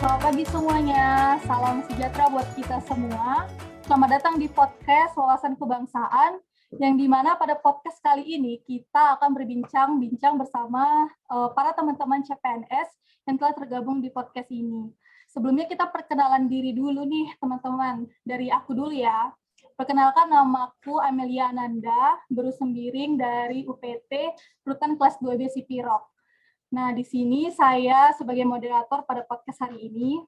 Selamat pagi semuanya, salam sejahtera buat kita semua. Selamat datang di podcast Wawasan Kebangsaan, yang dimana pada podcast kali ini kita akan berbincang-bincang bersama para teman-teman CPNS yang telah tergabung di podcast ini. Sebelumnya kita perkenalan diri dulu nih teman-teman, dari aku dulu ya. Perkenalkan, namaku Amelia Ananda, berusembiring dari UPT Rutan Kelas 2B Sipirok. Nah, di sini saya sebagai moderator pada podcast hari ini,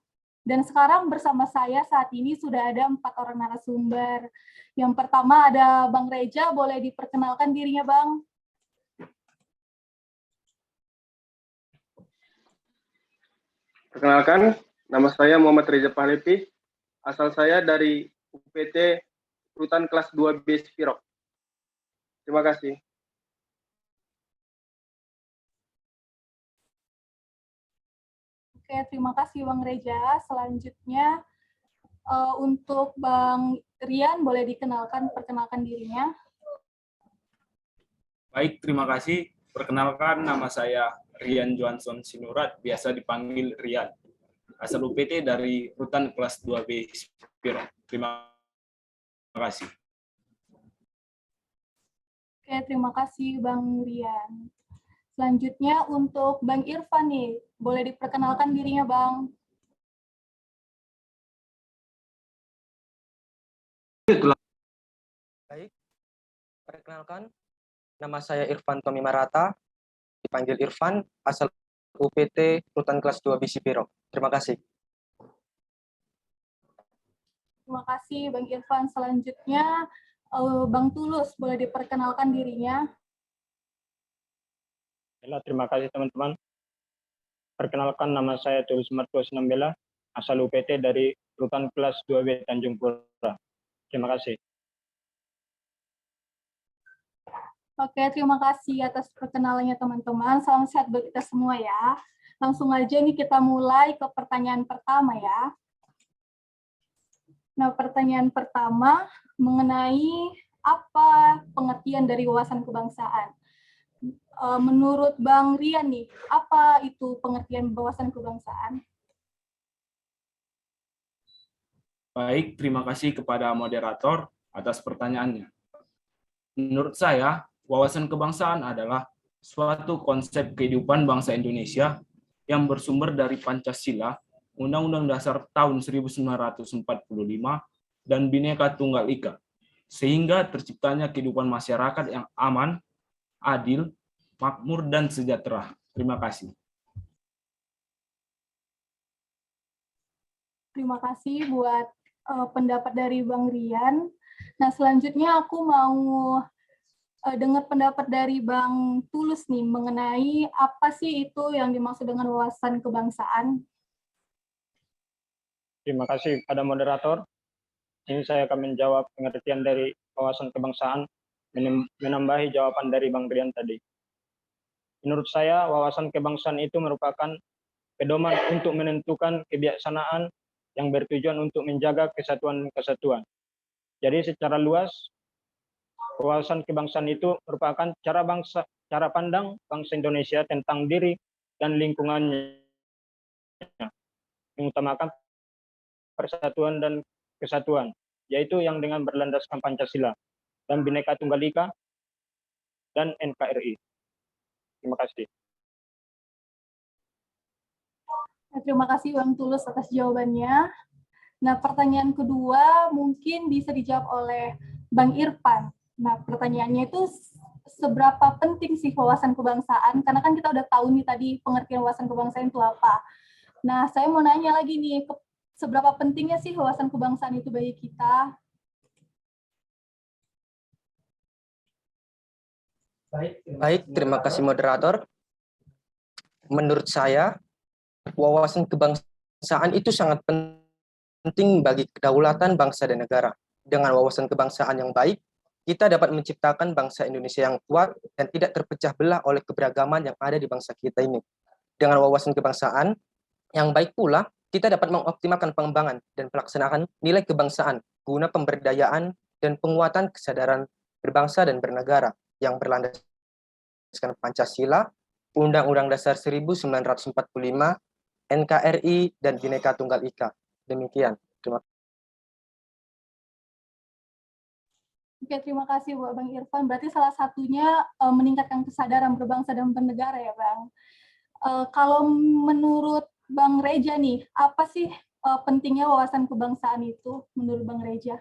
dan sekarang bersama saya saat ini sudah ada 4 orang narasumber. Yang pertama ada Bang Reja, boleh diperkenalkan dirinya, Bang? Perkenalkan, nama saya Muhammad Reza Pahlevi, asal saya dari UPT Rutan Kelas 2B Sipirok. Terima kasih. Oke, terima kasih Bang Reja. Selanjutnya untuk Bang Rian, boleh perkenalkan dirinya. Baik, terima kasih. Perkenalkan, nama saya Rian Johansson Sinurat, biasa dipanggil Rian. Asal UPT dari Rutan Kelas 2B Sipirok. Terima kasih. Oke, terima kasih Bang Rian. Selanjutnya untuk Bang Irfan nih, boleh diperkenalkan dirinya, Bang. Baik, perkenalkan, nama saya Irfan Tommy Marata, dipanggil Irfan, asal UPT Rutan Kelas 2B Sipirok. Terima kasih. Terima kasih Bang Irfan. Selanjutnya Bang Tulus, boleh diperkenalkan dirinya. Terima kasih teman-teman. Perkenalkan, nama saya Tulus Marco Sinambela, asal UPT dari Rutan Kelas 2B Tanjung Pura. Terima kasih. Oke, terima kasih atas perkenalannya teman-teman. Salam sehat buat kita semua ya. Langsung aja nih kita mulai ke pertanyaan pertama ya. Nah, pertanyaan pertama mengenai apa pengertian dari wawasan kebangsaan. Menurut Bang Rian nih, apa itu pengertian wawasan kebangsaan? Baik, terima kasih kepada moderator atas pertanyaannya. Menurut saya, wawasan kebangsaan adalah suatu konsep kehidupan bangsa Indonesia yang bersumber dari Pancasila, Undang-Undang Dasar tahun 1945, dan Bhinneka Tunggal Ika, sehingga terciptanya kehidupan masyarakat yang aman, adil, makmur, dan sejahtera. Terima kasih. Terima kasih buat pendapat dari Bang Rian. Nah, selanjutnya aku mau dengar pendapat dari Bang Tulus nih mengenai apa sih itu yang dimaksud dengan wawasan kebangsaan. Terima kasih pada moderator. Ini saya akan menjawab pengertian dari wawasan kebangsaan, menambahi jawaban dari Bang Rian tadi. Menurut saya, wawasan kebangsaan itu merupakan pedoman untuk menentukan kebijaksanaan yang bertujuan untuk menjaga kesatuan. Jadi secara luas, wawasan kebangsaan itu merupakan cara pandang bangsa Indonesia tentang diri dan lingkungannya, mengutamakan persatuan dan kesatuan, yaitu yang dengan berlandaskan Pancasila dan Bhinneka Tunggal Ika dan NKRI. Terima kasih. Terima kasih Bang Tulus atas jawabannya. Nah, pertanyaan kedua mungkin bisa dijawab oleh Bang Irfan. Nah, pertanyaannya itu seberapa penting sih wawasan kebangsaan? Karena kan kita udah tahu nih tadi pengertian wawasan kebangsaan itu apa. Nah, saya mau nanya lagi nih, seberapa pentingnya sih wawasan kebangsaan itu bagi kita? Baik, terima kasih moderator. Menurut saya, wawasan kebangsaan itu sangat penting bagi kedaulatan bangsa dan negara. Dengan wawasan kebangsaan yang baik, kita dapat menciptakan bangsa Indonesia yang kuat dan tidak terpecah belah oleh keberagaman yang ada di bangsa kita ini. Dengan wawasan kebangsaan yang baik pula, kita dapat mengoptimalkan pengembangan dan pelaksanaan nilai kebangsaan guna pemberdayaan dan penguatan kesadaran berbangsa dan bernegara yang berlandaskan Pancasila, Undang-Undang Dasar 1945, NKRI, dan Bhinneka Tunggal Ika. Demikian. Terima kasih. Oke, terima kasih buat Bang Irfan. Berarti salah satunya meningkatkan kesadaran berbangsa dan bernegara ya, Bang. Kalau menurut Bang Reja nih, apa sih pentingnya wawasan kebangsaan itu menurut Bang Reja?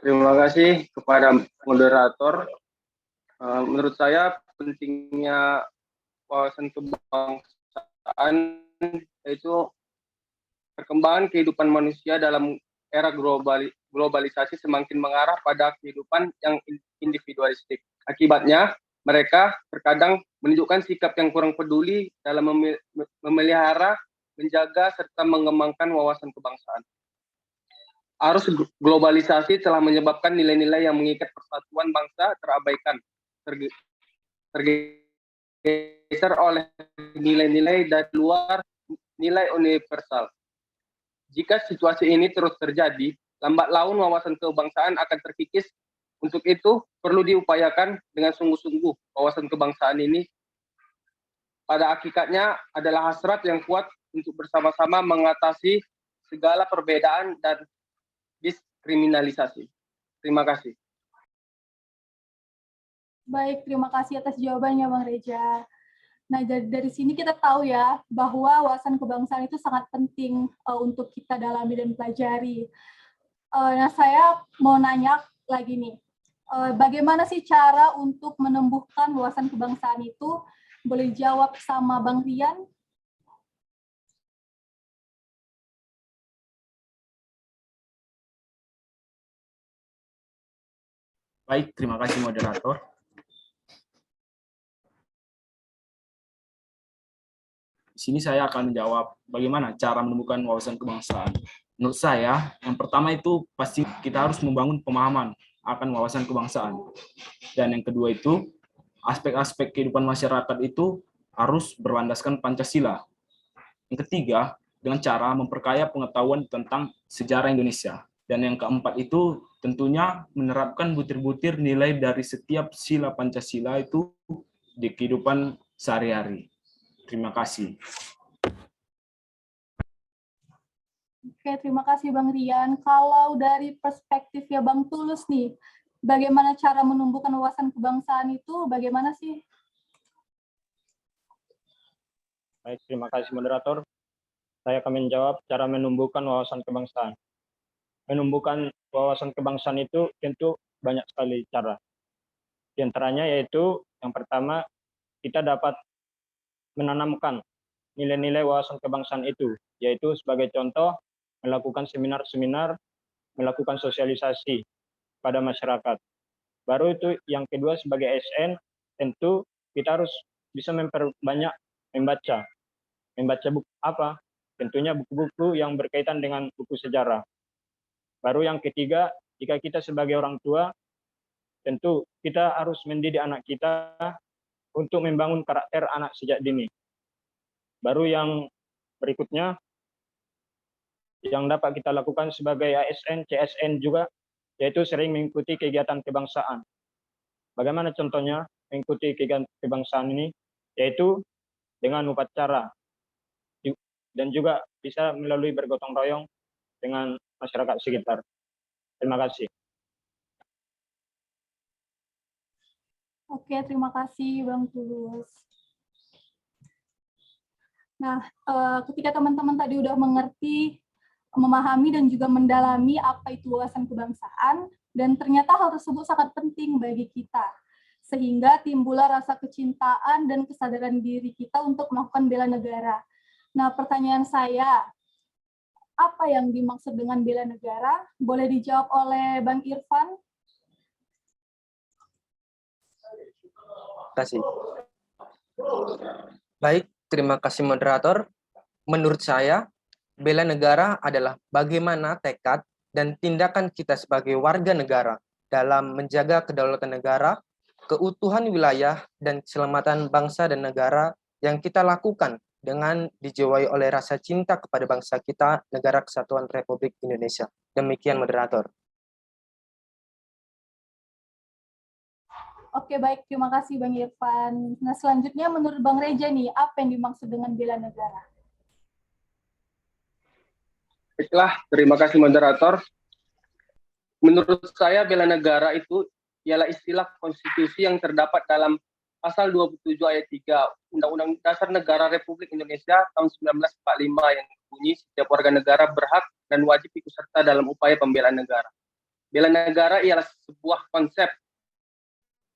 Terima kasih kepada moderator. Menurut saya pentingnya wawasan kebangsaan yaitu perkembangan kehidupan manusia dalam era globalisasi semakin mengarah pada kehidupan yang individualistik. Akibatnya, mereka terkadang menunjukkan sikap yang kurang peduli dalam memelihara, menjaga, serta mengembangkan wawasan kebangsaan. Arus globalisasi telah menyebabkan nilai-nilai yang mengikat persatuan bangsa terabaikan, tergeser oleh nilai-nilai dari luar nilai universal. Jika situasi ini terus terjadi, lambat laun wawasan kebangsaan akan terkikis. Untuk itu, perlu diupayakan dengan sungguh-sungguh wawasan kebangsaan ini. Pada hakikatnya adalah hasrat yang kuat untuk bersama-sama mengatasi segala perbedaan dan diskriminalisasi. Terima kasih. Baik, terima kasih atas jawabannya Bang Reja. Nah, dari sini kita tahu ya bahwa wawasan kebangsaan itu sangat penting untuk kita dalami dan pelajari. Nah, saya mau nanya lagi nih, bagaimana sih cara untuk menumbuhkan wawasan kebangsaan itu? Boleh jawab sama Bang Rian? Baik, terima kasih moderator. Di sini saya akan menjawab bagaimana cara menumbuhkan wawasan kebangsaan. Menurut saya, yang pertama itu pasti kita harus membangun pemahaman akan wawasan kebangsaan. Dan yang kedua itu, aspek-aspek kehidupan masyarakat itu harus berlandaskan Pancasila. Yang ketiga, dengan cara memperkaya pengetahuan tentang sejarah Indonesia. Dan yang keempat itu tentunya menerapkan butir-butir nilai dari setiap sila Pancasila itu di kehidupan sehari-hari. Terima kasih. Oke, terima kasih Bang Rian. Kalau dari perspektif ya Bang Tulus nih, bagaimana cara menumbuhkan wawasan kebangsaan itu, bagaimana sih? Baik, terima kasih moderator. Saya akan menjawab cara menumbuhkan wawasan kebangsaan. Menumbuhkan wawasan kebangsaan itu tentu banyak sekali cara. Di antaranya yaitu yang pertama, kita dapat menanamkan nilai-nilai wawasan kebangsaan itu, yaitu sebagai contoh melakukan seminar-seminar, melakukan sosialisasi pada masyarakat. Baru itu yang kedua sebagai ASN, tentu kita harus bisa memperbanyak membaca. Membaca buku apa? Tentunya buku-buku yang berkaitan dengan buku sejarah. Baru yang ketiga, jika kita sebagai orang tua, tentu kita harus mendidik anak kita untuk membangun karakter anak sejak dini. Baru yang berikutnya, yang dapat kita lakukan sebagai ASN, CSN juga, yaitu sering mengikuti kegiatan kebangsaan. Bagaimana contohnya mengikuti kegiatan kebangsaan ini? Yaitu dengan upacara, dan juga bisa melalui bergotong royong dengan masyarakat sekitar. Terima kasih. Oke, terima kasih Bang Tulus. Nah, ketika teman-teman tadi udah mengerti, memahami dan juga mendalami apa itu wawasan kebangsaan, dan ternyata hal tersebut sangat penting bagi kita, sehingga timbullah rasa kecintaan dan kesadaran diri kita untuk melakukan bela negara. Nah, pertanyaan saya, apa yang dimaksud dengan bela negara? Boleh dijawab oleh Bang Irfan? Terima kasih. Baik, terima kasih moderator. Menurut saya, bela negara adalah bagaimana tekad dan tindakan kita sebagai warga negara dalam menjaga kedaulatan negara, keutuhan wilayah, dan keselamatan bangsa dan negara yang kita lakukan dengan dijiwai oleh rasa cinta kepada bangsa kita, Negara Kesatuan Republik Indonesia. Demikian moderator. Oke, baik. Terima kasih Bang Irfan. Nah, selanjutnya menurut Bang Reja nih, apa yang dimaksud dengan bela negara? Baiklah, terima kasih moderator. Menurut saya bela negara itu ialah istilah konstitusi yang terdapat dalam pasal 27 ayat 3 Undang-Undang Dasar Negara Republik Indonesia tahun 1945 yang berbunyi setiap warga negara berhak dan wajib ikut serta dalam upaya pembelaan negara. Bela negara ialah sebuah konsep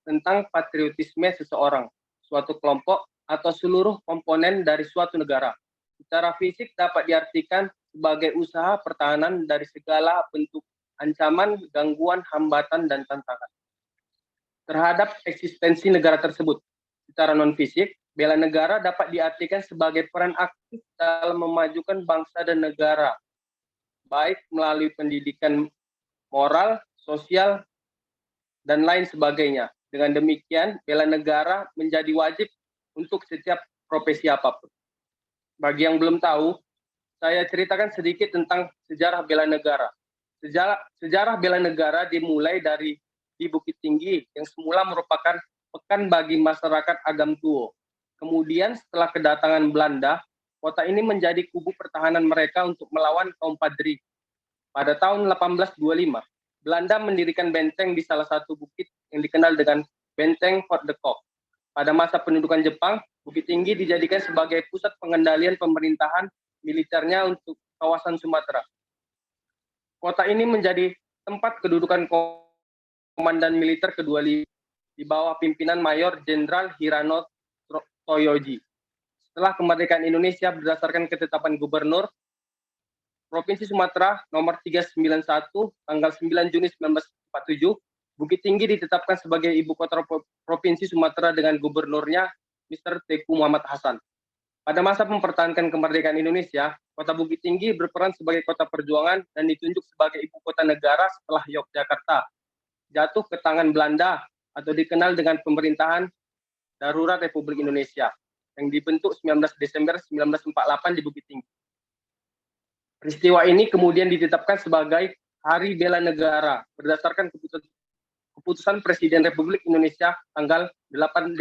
tentang patriotisme seseorang, suatu kelompok, atau seluruh komponen dari suatu negara. Secara fisik dapat diartikan sebagai usaha pertahanan dari segala bentuk ancaman, gangguan, hambatan, dan tantangan terhadap eksistensi negara tersebut. Secara non-fisik, bela negara dapat diartikan sebagai peran aktif dalam memajukan bangsa dan negara, baik melalui pendidikan moral, sosial, dan lain sebagainya. Dengan demikian, bela negara menjadi wajib untuk setiap profesi apapun. Bagi yang belum tahu, saya ceritakan sedikit tentang sejarah bela negara. Sejarah bela negara dimulai dari di Bukit Tinggi yang semula merupakan pekan bagi masyarakat Agam Tuo. Kemudian setelah kedatangan Belanda, kota ini menjadi kubu pertahanan mereka untuk melawan kaum Padri. Pada tahun 1825, Belanda mendirikan benteng di salah satu bukit yang dikenal dengan Benteng Fort de Kock. Pada masa pendudukan Jepang, Bukit Tinggi dijadikan sebagai pusat pengendalian pemerintahan militernya untuk kawasan Sumatera. Kota ini menjadi tempat kedudukan komandan militer kedua di bawah pimpinan Mayor Jenderal Hirano Toyoji. Setelah kemerdekaan Indonesia berdasarkan ketetapan Gubernur Provinsi Sumatera nomor 391 tanggal 9 Juni 1947, Bukit Tinggi ditetapkan sebagai ibu kota Provinsi Sumatera dengan gubernurnya Mr. Teku Muhammad Hasan. Pada masa mempertahankan kemerdekaan Indonesia, kota Bukit Tinggi berperan sebagai kota perjuangan dan ditunjuk sebagai ibu kota negara setelah Yogyakarta jatuh ke tangan Belanda atau dikenal dengan Pemerintahan Darurat Republik Indonesia yang dibentuk 19 Desember 1948 di Bukit Tinggi. Peristiwa ini kemudian ditetapkan sebagai Hari Bela Negara berdasarkan keputusan Presiden Republik Indonesia tanggal 18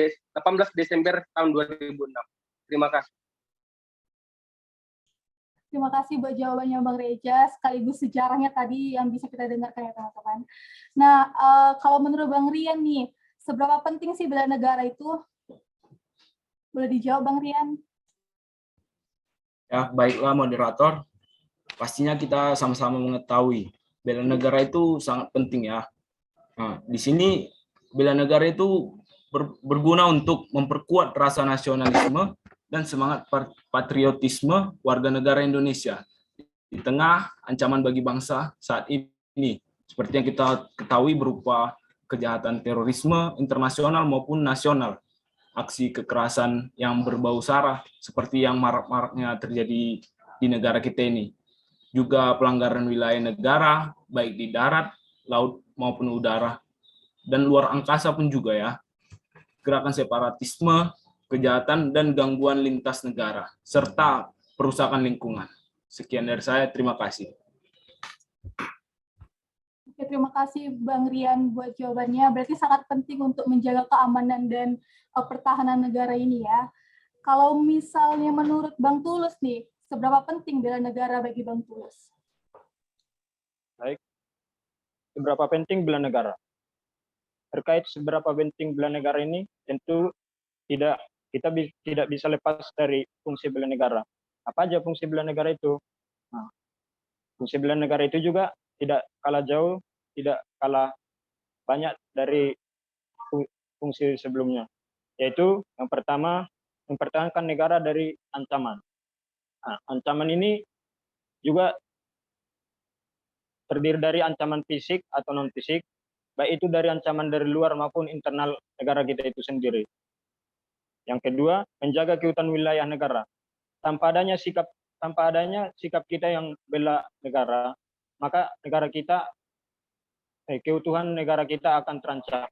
Desember tahun 2006. Terima kasih. Terima kasih buat jawabannya Bang Reja, sekaligus sejarahnya tadi yang bisa kita dengarkan ya teman-teman. Nah, kalau menurut Bang Rian nih, seberapa penting sih bela negara itu? Boleh dijawab Bang Rian? Ya, baiklah moderator. Pastinya kita sama-sama mengetahui bela negara itu sangat penting ya. Nah, di sini bela negara itu berguna untuk memperkuat rasa nasionalisme dan semangat patriotisme warga negara Indonesia di tengah ancaman bagi bangsa saat ini, seperti yang kita ketahui berupa kejahatan terorisme internasional maupun nasional, aksi kekerasan yang berbau sara seperti yang marak-maraknya terjadi di negara kita ini. Juga pelanggaran wilayah negara, baik di darat, laut, maupun udara, dan luar angkasa pun juga ya. Gerakan separatisme, kejahatan, dan gangguan lintas negara, serta perusakan lingkungan. Sekian dari saya, terima kasih. Oke, terima kasih Bang Rian buat jawabannya. Berarti sangat penting untuk menjaga keamanan dan pertahanan negara ini ya. Kalau misalnya menurut Bang Tulus nih, seberapa penting bela negara bagi Bang Tulus? Baik. Seberapa penting bela negara? Terkait seberapa penting bela negara ini, tentu kita tidak bisa lepas dari fungsi bela negara. Apa aja fungsi bela negara itu? Nah, fungsi bela negara itu juga tidak kalah jauh, tidak kalah banyak dari fungsi sebelumnya. Yaitu yang pertama, mempertahankan negara dari ancaman. Nah, ancaman ini juga terdiri dari ancaman fisik atau non-fisik, baik itu dari ancaman dari luar maupun internal negara kita itu sendiri. Yang kedua, menjaga keutuhan wilayah negara. Tanpa adanya sikap kita yang bela negara, maka keutuhan negara kita akan terancam.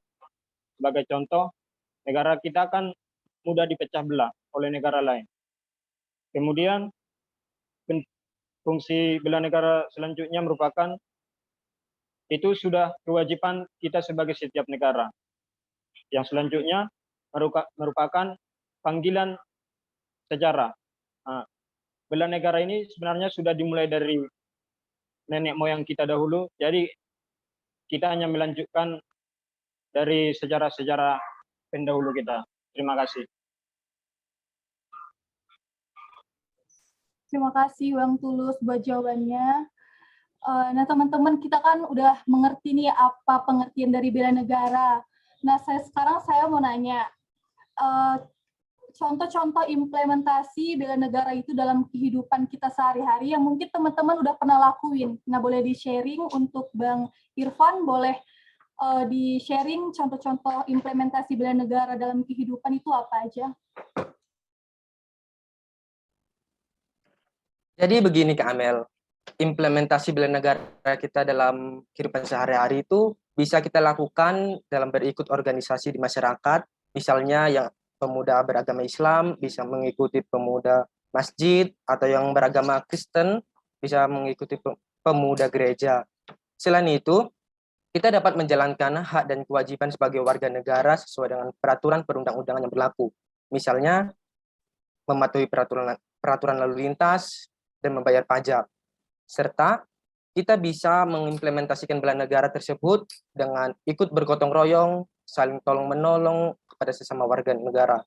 Sebagai contoh, negara kita akan mudah dipecah belah oleh negara lain. Kemudian, fungsi bela negara selanjutnya merupakan itu sudah kewajiban kita sebagai setiap negara. Yang selanjutnya merupakan panggilan sejarah. Nah, bela negara ini sebenarnya sudah dimulai dari nenek moyang kita dahulu, jadi kita hanya melanjutkan dari sejarah-sejarah pendahulu kita. Terima kasih. Terima kasih Bang Tulus buat jawabannya. Nah teman-teman, kita kan udah mengerti nih apa pengertian dari bela negara. Nah sekarang saya mau nanya, contoh-contoh implementasi bela negara itu dalam kehidupan kita sehari-hari yang mungkin teman-teman udah pernah lakuin. Nah boleh di-sharing untuk Bang Irfan, boleh di-sharing contoh-contoh implementasi bela negara dalam kehidupan itu apa aja? Jadi begini Kak Amel, implementasi bela negara kita dalam kehidupan sehari-hari itu bisa kita lakukan dalam berikut organisasi di masyarakat, misalnya yang pemuda beragama Islam bisa mengikuti pemuda masjid, atau yang beragama Kristen bisa mengikuti pemuda gereja. Selain itu, kita dapat menjalankan hak dan kewajiban sebagai warga negara sesuai dengan peraturan perundang-undangan yang berlaku. Misalnya, mematuhi peraturan lalu lintas dan membayar pajak. Serta kita bisa mengimplementasikan bela negara tersebut dengan ikut bergotong royong, saling tolong-menolong kepada sesama warga negara,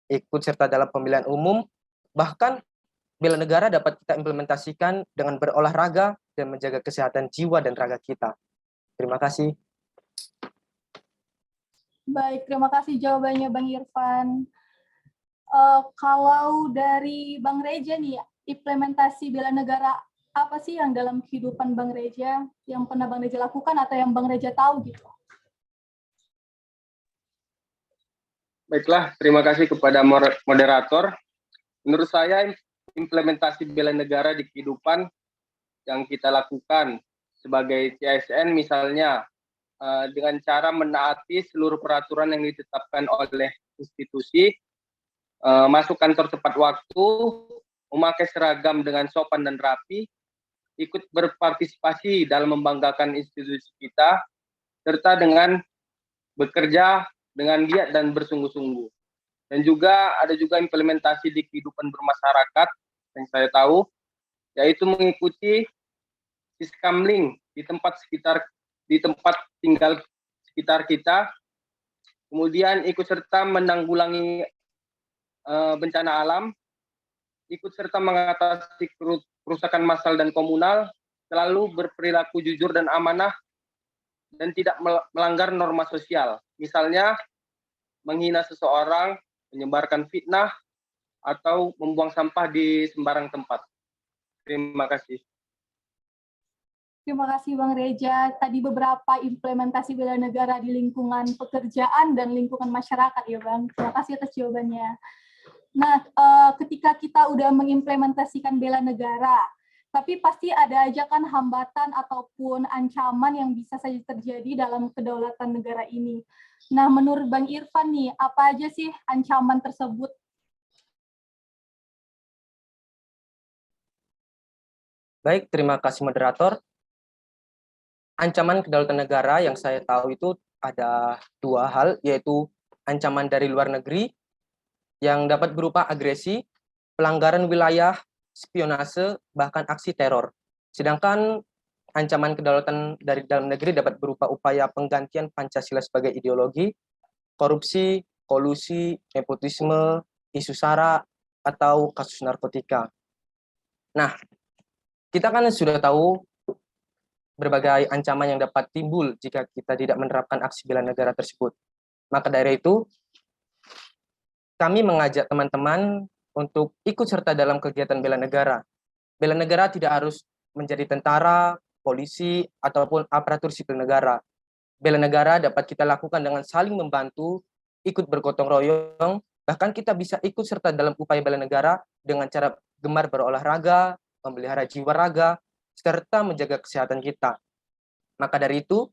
ikut serta dalam pemilihan umum, bahkan bela negara dapat kita implementasikan dengan berolahraga dan menjaga kesehatan jiwa dan raga kita. Terima kasih. Baik, terima kasih jawabannya Bang Irfan. Kalau dari Bang Reja nih, implementasi bela negara apa sih yang dalam kehidupan Bang Reja yang pernah Bang Reja lakukan atau yang Bang Reja tahu gitu? Baiklah, terima kasih kepada moderator. Menurut saya, implementasi bela negara di kehidupan yang kita lakukan sebagai CSN misalnya, dengan cara menaati seluruh peraturan yang ditetapkan oleh institusi, masuk kantor tepat waktu, memakai seragam dengan sopan dan rapi, ikut berpartisipasi dalam membanggakan institusi kita, serta dengan bekerja dengan giat dan bersungguh-sungguh. Dan juga ada juga implementasi di kehidupan bermasyarakat yang saya tahu, yaitu mengikuti Siskamling di tempat tinggal sekitar kita, kemudian ikut serta menanggulangi bencana alam, ikut serta mengatasi kerusakan massal dan komunal, selalu berperilaku jujur dan amanah, dan tidak melanggar norma sosial. Misalnya, menghina seseorang, menyebarkan fitnah, atau membuang sampah di sembarang tempat. Terima kasih. Terima kasih Bang Reja. Tadi beberapa implementasi bela negara di lingkungan pekerjaan dan lingkungan masyarakat ya Bang. Terima kasih atas jawabannya. Nah, ketika kita udah mengimplementasikan bela negara, tapi pasti ada aja kan hambatan ataupun ancaman yang bisa saja terjadi dalam kedaulatan negara ini. Nah, menurut Bang Irfan nih, apa aja sih ancaman tersebut? Baik, terima kasih moderator. Ancaman kedaulatan negara yang saya tahu itu ada dua hal, yaitu ancaman dari luar negeri yang dapat berupa agresi, pelanggaran wilayah, spionase, bahkan aksi teror. Sedangkan ancaman kedaulatan dari dalam negeri dapat berupa upaya penggantian Pancasila sebagai ideologi, korupsi, kolusi, nepotisme, isu SARA, atau kasus narkotika. Nah, kita kan sudah tahu berbagai ancaman yang dapat timbul jika kita tidak menerapkan aksi bela negara tersebut. Maka dari itu, kami mengajak teman-teman untuk ikut serta dalam kegiatan bela negara. Bela negara tidak harus menjadi tentara, polisi, ataupun aparatur sipil negara. Bela negara dapat kita lakukan dengan saling membantu, ikut bergotong royong, bahkan kita bisa ikut serta dalam upaya bela negara dengan cara gemar berolahraga, memelihara jiwa raga, serta menjaga kesehatan kita. Maka dari itu,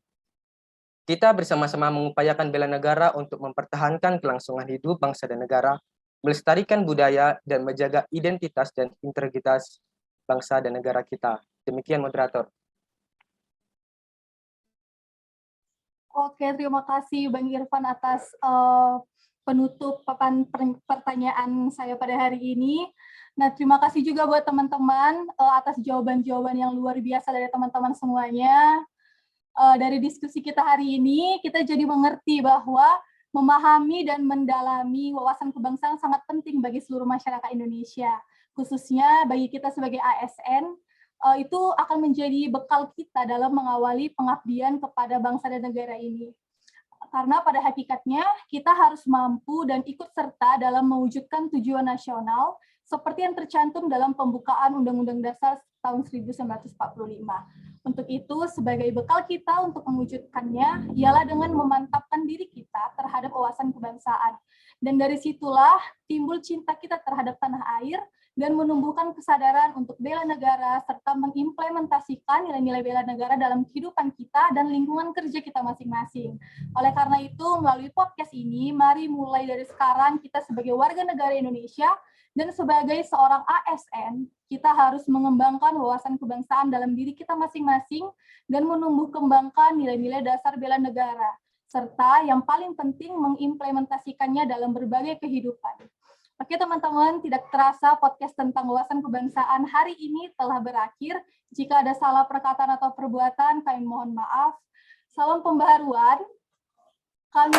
kita bersama-sama mengupayakan bela negara untuk mempertahankan kelangsungan hidup bangsa dan negara, melestarikan budaya, dan menjaga identitas dan integritas bangsa dan negara kita. Demikian moderator. Oke, terima kasih Bang Irfan atas penutup papan pertanyaan saya pada hari ini. Nah, terima kasih juga buat teman-teman atas jawaban-jawaban yang luar biasa dari teman-teman semuanya. Dari diskusi kita hari ini, kita jadi mengerti bahwa memahami dan mendalami wawasan kebangsaan sangat penting bagi seluruh masyarakat Indonesia, khususnya bagi kita sebagai ASN. Itu akan menjadi bekal kita dalam mengawali pengabdian kepada bangsa dan negara ini. Karena pada hakikatnya kita harus mampu dan ikut serta dalam mewujudkan tujuan nasional seperti yang tercantum dalam pembukaan Undang-Undang Dasar tahun 1945. Untuk itu, sebagai bekal kita untuk mewujudkannya, ialah dengan memantapkan diri kita terhadap wawasan kebangsaan. Dan dari situlah timbul cinta kita terhadap tanah air, dan menumbuhkan kesadaran untuk bela negara, serta mengimplementasikan nilai-nilai bela negara dalam kehidupan kita dan lingkungan kerja kita masing-masing. Oleh karena itu, melalui podcast ini, mari mulai dari sekarang kita sebagai warga negara Indonesia dan sebagai seorang ASN, kita harus mengembangkan wawasan kebangsaan dalam diri kita masing-masing dan menumbuh kembangkan nilai-nilai dasar bela negara, serta yang paling penting mengimplementasikannya dalam berbagai kehidupan. Oke teman-teman, tidak terasa podcast tentang wawasan kebangsaan hari ini telah berakhir. Jika ada salah perkataan atau perbuatan, kami mohon maaf. Salam pembaharuan. Kami